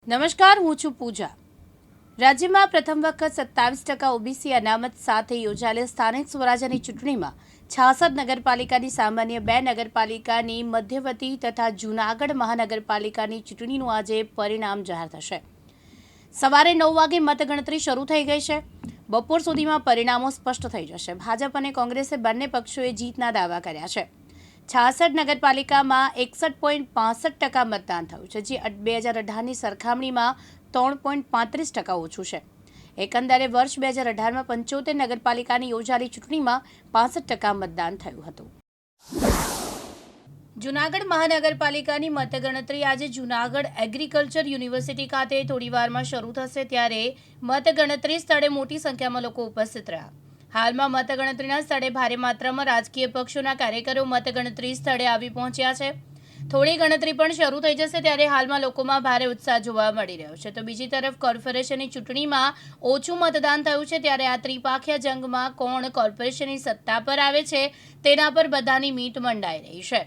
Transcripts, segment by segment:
નમસ્કાર, હું છું પૂજા। રાજ્યમાં પ્રથમ વખત 27% ઓબીસી અનામત સાથે યોજાયેલી સ્થાનિક સ્વરાજ્યની ચૂંટણીમાં 66 નગરપાલિકાની સામાન્ય, 2 નગરપાલિકાની મધ્યવર્તી તથા જૂનાગઢ મહાનગરપાલિકાની ચૂંટણીનું આજે પરિણામ જાહેર થશે। સવારે 9 વાગે મતગણતરી શરૂ થઈ ગઈ છે। બપોર સુધીમાં પરિણામો સ્પષ્ટ થઈ જશે। ભાજપ અને કોંગ્રેસે બંને પક્ષોએ જીતના દાવા કર્યા છે। 66 નગરપાલિકામાં 61.65% મતદાન થયું છે, જે 2018ની સરખામણીમાં 3.35% ઓછું છે। એકંદરે વર્ષ 2018માં 75 નગરપાલિકાની યોજાયેલી ચૂંટણીમાં 65% મતદાન થયું હતું। જૂનાગઢ મહાનગરપાલિકાની મતગણતરી આજે જૂનાગઢ એગ્રીકલ્ચર યુનિવર્સિટી ખાતે થોડીવારમાં શરૂ થશે, ત્યારે મતગણતરી સ્થળે મોટી સંખ્યામાં લોકો ઉપસ્થિત રહ્યા। હાલમાં મતગણતરીના સ્થળે ભારે માત્રામાં રાજકીય પક્ષોના કાર્યકરો મતગણતરી સ્થળે આવી પહોંચ્યા છે। થોડી ગણતરી પણ શરૂ થઈ જશે, ત્યારે હાલમાં લોકોમાં ભારે ઉત્સાહ જોવા મળી રહ્યો છે। તો બીજી તરફ કોર્પોરેશનની ચૂંટણીમાં ઓછું મતદાન થયું છે, ત્યારે આ ત્રિપાખીય જંગમાં કોણ કોર્પોરેશનની સત્તા પર આવે છે તેના પર બધાની મીટ મંડાઈ રહી છે।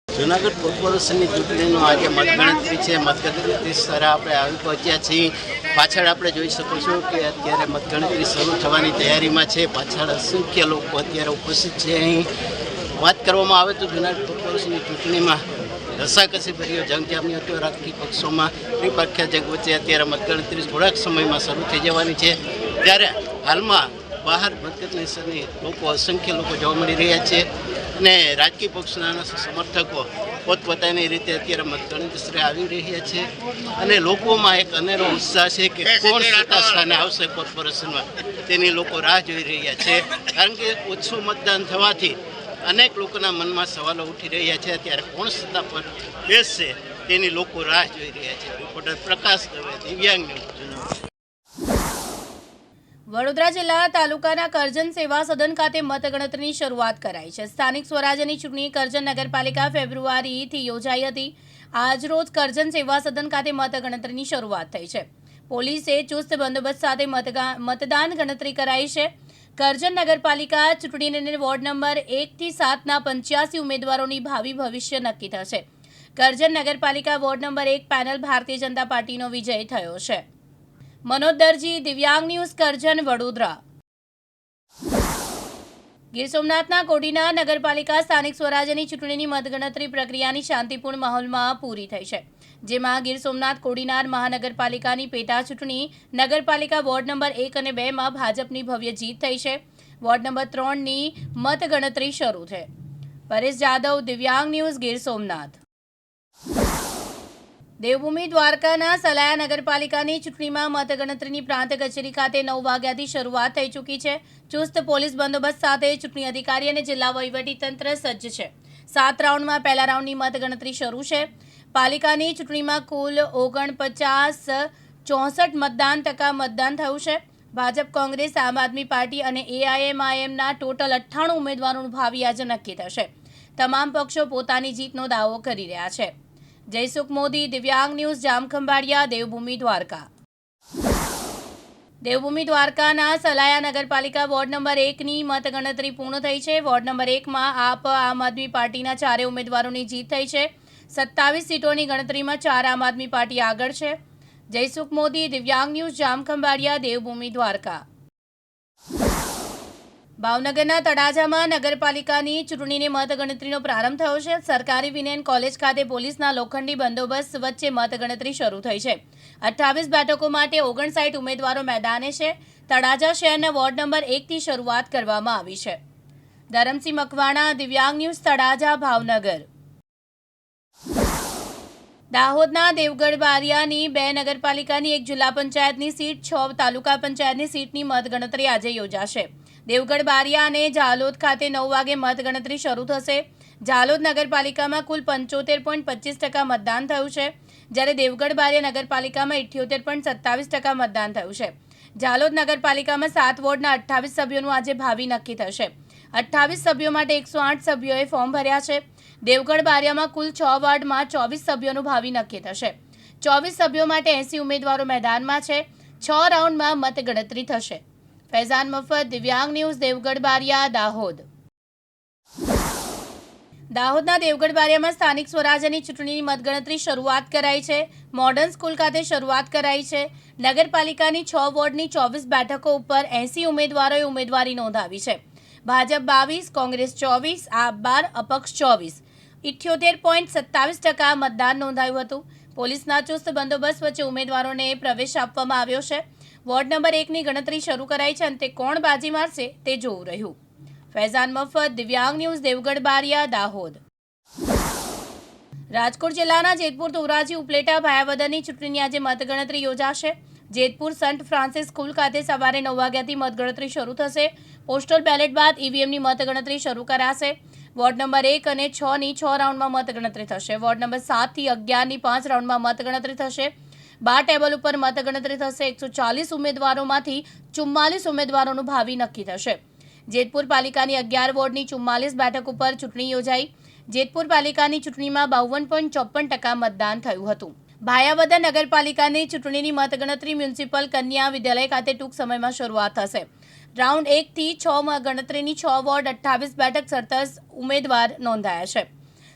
જૂનાગઢ કોર્પોરેશનની ચૂંટણીનું આજે મતગણતરી છે। મતગણતરી સ્થળે આપણે આવી પહોંચ્યા છીએ। પાછળ આપણે જોઈ શકો છો કે અત્યારે મતગણતરી શરૂ થવાની તૈયારીમાં છે। પાછળ અસંખ્ય લોકો અત્યારે ઉપસ્થિત છે। અહીં વાત કરવામાં આવે તો જૂનાગઢ કોર્પોરેશનની ચૂંટણીમાં રસાકસી ભર્યો જંગ જામ્યો હતો। રાજકીય પક્ષોમાં ત્રિપક્ષીય જંગ વચ્ચે અત્યારે મતગણતરી થોડાક સમયમાં શરૂ થઈ જવાની છે, ત્યારે હાલમાં બહાર મતગણતરી લોકો અસંખ્ય લોકો જોવા મળી રહ્યા છે અને રાજકીય પક્ષના સમર્થકો પોતપોતાની રીતે અત્યારે મતગણતરી સ્થળે આવી રહ્યા છે અને લોકોમાં એક અનેરો ઉત્સાહ છે કે કોણ સત્તા સ્થાને આવશે કોર્પોરેશનમાં, તેની લોકો રાહ જોઈ રહ્યા છે। કારણ કે ઓછું મતદાન થવાથી અનેક લોકોના મનમાં સવાલો ઉઠી રહ્યા છે, ત્યારે કોણ સત્તા પર બેસશે તેની લોકો રાહ જોઈ રહ્યા છે। રિપોર્ટર પ્રકાશ દવે, દિવ્યાંગ ન્યૂઝ। વડોદરા જિલ્લા તાલુકાના કરજણ સેવા સદન ખાતે મતગણતરીની શરૂઆત કરાઈ છે। સ્થાનિક સ્વરાજ્યની ચૂંટણી કરજણ નગરપાલિકા ફેબ્રુઆરીથી યોજાઈ હતી। આજરોજ કરજણ સેવા સદન ખાતે મતગણતરીની શરૂઆત થઈ છે। પોલીસે ચુસ્ત બંદોબસ્ત સાથે મતદાન ગણતરી કરાઈ છે। કરજણ નગરપાલિકા ચૂંટણીને વોર્ડ નંબર 1 થી 7ના 85 ઉમેદવારોની ભાવિ ભવિષ્ય નક્કી થશે। કરજણ નગરપાલિકા ward number 1 panel Bharatiya Janata પાર્ટીનો વિજય થયો છે। મનોજ દરજી, દિવ્યાંગ ન્યૂઝ, કરજણ, વડોદરા। ગીર સોમનાથના કોડીનાર નગરપાલિકા સ્થાનિક સ્વરાજ્યની ચૂંટણીની મતગણતરી પ્રક્રિયાની શાંતિપૂર્ણ માહોલમાં પૂરી થઈ છે, જેમાં ગીર સોમનાથ કોડીનાર મહાનગરપાલિકાની પેટા ચૂંટણી નગરપાલિકા વોર્ડ નંબર 1 અને 2માં ભાજપની ભવ્ય જીત થઈ છે। વોર્ડ નંબર 3ની મતગણતરી શરૂ છે। પરેશ જાદવ, દિવ્યાંગ ન્યૂઝ, ગીર સોમનાથ। દેવભૂમિ દ્વારકાના સલાયા નગરપાલિકાની ચૂંટણીમાં મતગણતરીની પ્રાંત કચેરી ખાતે 9 વાગ્યાથી શરૂઆત થઈ ચૂકી છે। ચુસ્ત પોલીસ બંદોબસ્ત સાથે ચૂંટણી અધિકારી અને જિલ્લા વહીવટીતંત્ર સજ્જ છે। 7 રાઉન્ડમાં પહેલા રાઉન્ડની મતગણતરી શરૂ છે। પાલિકાની ચૂંટણીમાં કુલ 49.64% મતદાન થયું છે। ભાજપ, કોંગ્રેસ, આમ આદમી પાર્ટી અને એઆઈએમઆઈએમના ટોટલ 98 ઉમેદવારોનું ભાવિ આજે નક્કી થશે। તમામ પક્ષો પોતાની જીતનો દાવો કરી રહ્યા છે। જયસુખ મોદી, દિવ્યાંગ ન્યૂઝ, જામખંભાળિયા, દેવભૂમિ દ્વારકા। દેવભૂમિ દ્વારકાના સલાયા નગરપાલિકા વોર્ડ નંબર 1ની મતગણતરી પૂર્ણ થઈ છે। વોર્ડ નંબર 1માં આમ આદમી પાર્ટીના 4 ઉમેદવારોની જીત થઈ છે। 27 સીટોની ગણતરીમાં 4 આમ આદમી પાર્ટી આગળ છે। જયસુખ મોદી, દિવ્યાંગ ન્યૂઝ, જામખંભાળિયા, દેવભૂમિ દ્વારકા। ભાવનગરના તળાજામાં નગરપાલિકાની ચૂંટણીની મતગણતરીનો પ્રારંભ થયો છે। સરકારી વિનયન કોલેજ ખાતે પોલીસના લોખંડી બંદોબસ્ત વચ્ચે મતગણતરી શરૂ થઈ છે। 28 બેઠકો માટે 59 ઉમેદવારો મેદાને છે। તળાજા શહેરના વોર્ડ નંબર 1થી શરૂઆત કરવામાં આવી છે। ધરમસિંહ મકવાણા, દિવ્યાંગ ન્યૂઝ, તળાજા, ભાવનગર। દાહોદના દેવગઢ બારિયાની 2 નગરપાલિકાની 1 જિલ્લા પંચાયતની સીટ, 6 તાલુકા પંચાયતની સીટની મતગણતરી આજે યોજાશે। દેવગઢ બારિયા અને ઝાલોદ ખાતે 9 વાગે મતગણતરી શરૂ થશે। ઝાલોદ નગરપાલિકામાં કુલ 75.25% મતદાન થયું છે, જ્યારે દેવગઢ બારિયા નગરપાલિકામાં 78.27% મતદાન થયું છે। ઝાલોદ નગરપાલિકામાં 7 વોર્ડના 28 સભ્યોનું આજે ભાવિ નક્કી થશે। 28 સભ્યો માટે 108 સભ્યોએ ફોર્મ ભર્યા છે। દેવગઢ બારિયામાં કુલ 6 વોર્ડમાં 24 સભ્યોનું ભાવિ નક્કી થશે। 24 સભ્યો માટે 80 ઉમેદવારો મેદાનમાં છે। 6 રાઉન્ડમાં મતગણતરી થશે। ફૈઝાન મફત, દિવ્યાંગ ન્યૂઝ, દેવગઢ બારિયા, દાહોદ। દાહોદના દેવગઢ બારિયામાં સ્થાનિક સ્વરાજ્યની ચૂંટણીની મતગણતરી શરૂઆત કરાઈ છે. મોડર્ન સ્કૂલ ખાતે શરૂઆત કરાઈ છે. નગરપાલિકાની 6 વોર્ડની 24 બેઠકો ઉપર 80 ઉમેદવારોએ ઉમેદવારી નોંધાવી છે. ભાજપ 22, કોંગ્રેસ 24, આપ 12, અપક્ષ 24, 78.27% મતદાન નોંધાયું હતું. પોલીસના ચુસ્ત બંદોબસ્ત વચ્ચે ઉમેદવારોને પ્રવેશ આપવામાં આવ્યો છે. વોર્ડ નંબર 1ની ગણતરી શરૂ કરાઈ છે. અંતે કોણ બાજી મારશે તે જોવું રહ્યું. ફૈઝાન મફત, દિવ્યાંગ ન્યૂઝ, દેવગઢ બારિયા, દાહોદ. રાજકોટ જિલ્લાના જેતપુર, ધોરાજી, ઉપલેટા, ભાયાવદરની ચૂંટણીની આજે મતગણતરી યોજાશે. જેતપુર સંત ફ્રાન્સિસ સ્કૂલ ખાતે સવારે 9 વાગ્યાથી મતગણતરી શરૂ થશે. પોસ્ટલ બેલેટ બાદ ઈવીએમની મતગણતરી શરૂ કરાશે. વોર્ડ નંબર 1 અને 6ની 6 રાઉન્ડમાં મતગણતરી થશે. વોર્ડ નંબર 7 થી 11ની 5 રાઉન્ડમાં મતગણતરી થશે. 12 ટેબલ ઉપર મતગણતરી થશે. 140 ઉમેદવારોમાંથી 44 ઉમેદવારોનું ભાવિ નક્કી થશે. જેતપુર પાલિકાની 11 વોર્ડની 44 બેઠક ઉપર ચૂંટણી યોજાઈ. જેતપુર પાલિકાની ચૂંટણીમાં 52.54% મતદાન થયું હતું. ભાયાવદર નગરપાલિકાની ચૂંટણીની મતગણતરી મ્યુનિસિપલ કન્યા વિદ્યાલય ખાતે ટૂંક સમયમાં શરૂઆત થશે. રાઉન્ડ 1 થી 6 ગણતરીની 6 વોર્ડ 28 બેઠક 37 ઉમેદવાર નોંધાયા છે.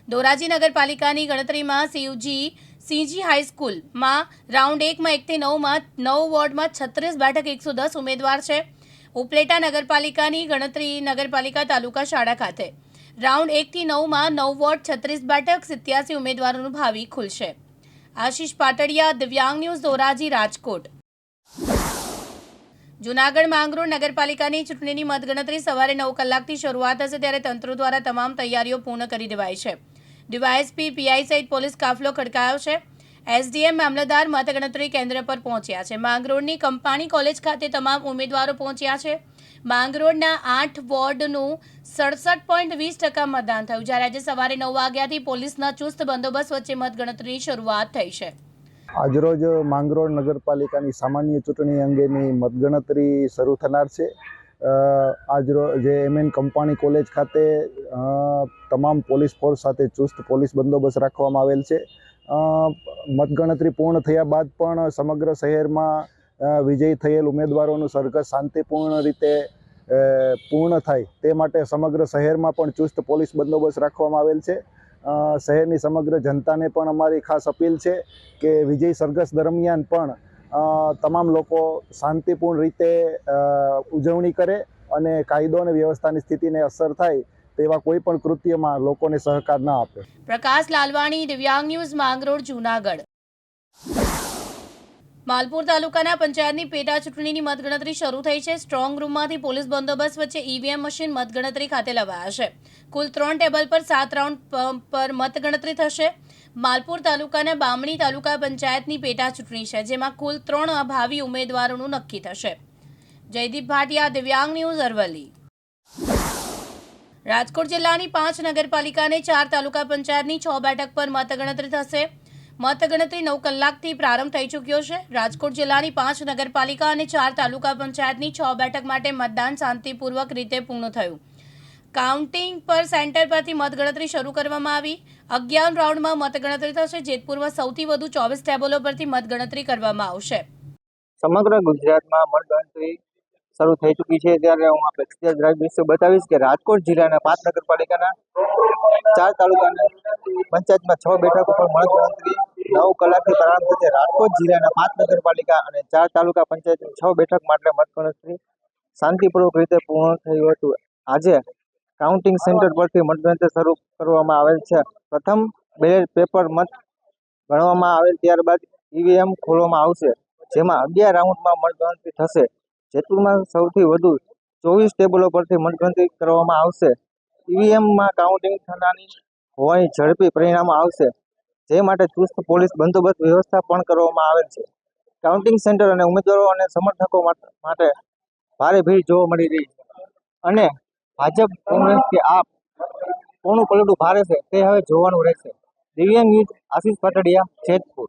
ધોરાજી નગરપાલિકાની ગણતરીમાં સીજી હાઈસ્કૂલમાં રાઉન્ડ 1માં 1 થી 9માં 9 વોર્ડમાં 36 બેઠક 110 ઉમેદવાર છે. ઉપલેટા નગરપાલિકાની ગણતરી નગરપાલિકા તાલુકા શાળા ખાતે રાઉન્ડ 1 થી 9માં 9 વોર્ડ 36 બેઠક 87 ઉમેદવારોનું ભાવિ ખુલશે. આશીષ પાટડિયા, દિવ્યાંગ ન્યૂઝ, ધોરાજી, રાજકોટ. જૂનાગઢ માંગરોળ નગરપાલિકાની ચૂંટણીની મતગણતરી સવારે 9 કલાકથી શરૂઆત થશે, ત્યારે તંત્ર દ્વારા તમામ તૈયારીઓ પૂર્ણ કરી દેવાઈ છે. ડીવાયએસપી, પીઆઈ સહિત પોલીસ કાફલો ખડકાયો છે. એસડીએમ, મામલતદાર મતગણતરી કેન્દ્ર પર પહોંચ્યા છે. માંગરોળની કંપાણી કોલેજ ખાતે તમામ ઉમેદવારો પહોંચ્યા છે. માંગરોળના 8 વોર્ડનું 67.20% મતદાન થયું, જ્યારે આજે સવારે 9 વાગ્યાથી પોલીસના ચુસ્ત બંદોબસ્ત વચ્ચે મતગણતરીની શરૂઆત થઈ છે. આજરોજ માંગરોળ નગરપાલિકાની સામાન્ય ચૂંટણી અંગેની મતગણતરી શરૂ થનાર છે. આજરોજ જે એમએન કંપાણી કોલેજ ખાતે તમામ પોલીસ ફોર્સ સાથે ચુસ્ત પોલીસ બંદોબસ્ત રાખવામાં આવેલ છે. મતગણતરી પૂર્ણ થયા બાદ પણ સમગ્ર શહેરમાં વિજયી થયેલ ઉમેદવારોનું સરઘસ શાંતિપૂર્ણ રીતે પૂર્ણ થાય તે માટે સમગ્ર શહેરમાં પણ ચુસ્ત પોલીસ બંદોબસ્ત રાખવામાં આવેલ છે. શહેરની સમગ્ર જનતાને પણ અમારી ખાસ અપીલ છે કે વિજય સરઘસ દરમિયાન પણ તમામ લોકો શાંતિપૂર્ણ રીતે ઉજવણી કરે અને કાયદો અને વ્યવસ્થાની સ્થિતિને અસર થાય તેવા કોઈ પણ કૃત્યમાં લોકોને સહકાર ન આપે. પ્રકાશ લાલવાણી, દિવ્યાંગ ન્યૂઝ, માંગરોળ, જૂનાગઢ. માલપુર તાલુકાના પંચાયતની પેટા ચૂંટણીની મતગણતરી શરૂ થઈ છે. સ્ટ્રોંગ રૂમમાંથી પોલીસ બંદોબસ્ત વચ્ચે ઈવીએમ મશીન મતગણતરી ખાતે લવાયા છે. કુલ 3 ટેબલ પર 7 રાઉન્ડ પર મતગણતરી થશે. માલપુર તાલુકાના બામણી તાલુકા પંચાયતની પેટા ચૂંટણી છે, જેમાં કુલ 3 ભાવિ ઉમેદવારોનું નક્કી થશે. જયદીપ ભાટિયા, દિવ્યાંગ ન્યૂઝ, અરવલ્લી. રાજકોટ જિલ્લાની 5 નગરપાલિકા અને 4 તાલુકા પંચાયતની 6 બેઠક પર મતગણતરી થશે. મતગણતરી 9 કલાકથી પ્રારંભ થઈ ચૂક્યો છે. રાજકોટ જિલ્લાની 5 નગરપાલિકા અને 4 તાલુકા પંચાયતની 6 બેઠક માટે મતદાન શાંતિપૂર્વક રીતે પૂર્ણ થયું. કાઉન્ટિંગ પર સેન્ટર પરથી મતગણતરી શરૂ કરવામાં આવી. 11 રાઉન્ડમાં મતગણતરી થશે. જેતપુરમાં સૌથી વધુ 24 ટેબલો પરથી મતગણતરી કરવામાં આવશે. સમગ્ર ગુજરાતમાં મતગણતરી શરૂ થઈ ચૂકી છે, ત્યારે હું આ એક્સચેન્જ ડ્રાઈવ વિશે બતાવીશ કે રાજકોટ જિલ્લાના 5 નગરપાલિકાના 4 તાલુકાના પંચાયતમાં 6 બેઠક ઉપર મતગણતરી 9 કલાકથી પ્રારંભ થશે. રાજકોટ જિલ્લાના 5 નગરપાલિકા અને 4 તાલુકા પંચાયતની 6 બેઠક માટે મતગણતરી શાંતિપૂર્વક રીતે પૂર્ણ થયું હતું. આજે કાઉન્ટિંગ સેન્ટર પરથી મતગણતરી શરૂ કરવામાં આવેલ છે. પ્રથમ બેલેટ પેપર મત ગણવામાં આવેલ, ત્યારબાદ ઈવીએમ ખોલવામાં આવશે, જેમાં 11 રાઉન્ડમાં મતગણતરી થશે. જેતપુરમાં સૌથી વધુ 24 ટેબલો પરથી મતગણતરી કરવામાં આવશે. ઈવીએમમાં કાઉન્ટિંગ થનારની હોવાની ઝડપી પરિણામો આવશે, જે માટે ચુસ્ત પોલીસ બંદોબસ્ત વ્યવસ્થા પણ કરવામાં આવેલ છે. કાઉન્ટિંગ સેન્ટર અને ઉમેદવારો અને સમર્થકો માટે ભારે ભીડ જોવા મળી રહી છે, અને ભાજપ, કોંગ્રેસ કે આપ કોનું પલટું ભારે છે તે હવે જોવાનું રહેશે. દિવ્યાંગ ન્યૂઝ, આશીષ પાટડિયા, જેતપુર.